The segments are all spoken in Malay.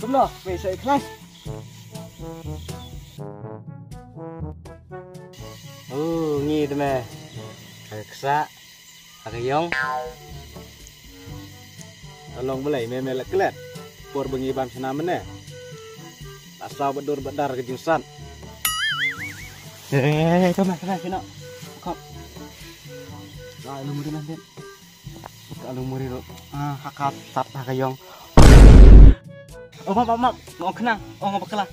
Semua, besok ikhlas. Ngi tu meh. Agak kesak. Agak yong. Tolong belai meh lek kelet. Pur bengi bam senamen ne. Asal bedur bedar ke jusan. Come sini. Kop. Lah lu muri nanti. Kalau muri lo. Hakap tap hakayong. Oh, maaf. Mau kenang. Oh, ngapa kelah.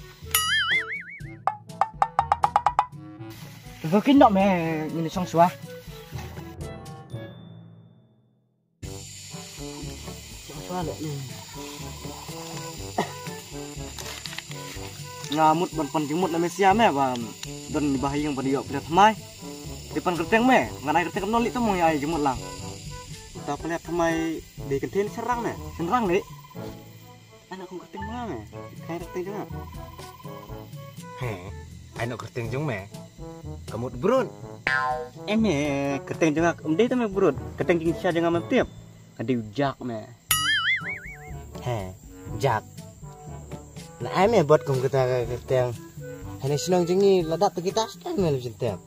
Mungkin dok meh ini song suah. Song suah lek ni. Ngamut ban jemut na mesia meh bam. Dan bahaya yang pada yok pada thamai. Depan kerteng meh, nganai kerteng nolik tu mau ai jemut lang. Tak lihat thamai di kenten serang meh. Serang lek. Anak aku kerteng mana meh? Kayak kerteng juga. Anak kerteng jong meh. Kamu berun. Kerteng juga. Dia tu meh berut. Kerteng jing sia jangan mentiap. Ada ujak meh. Jak. Lah buat kamu kata kerteng. Hanya senang jengi ladak tu kita sekarang meh lebih sentiap.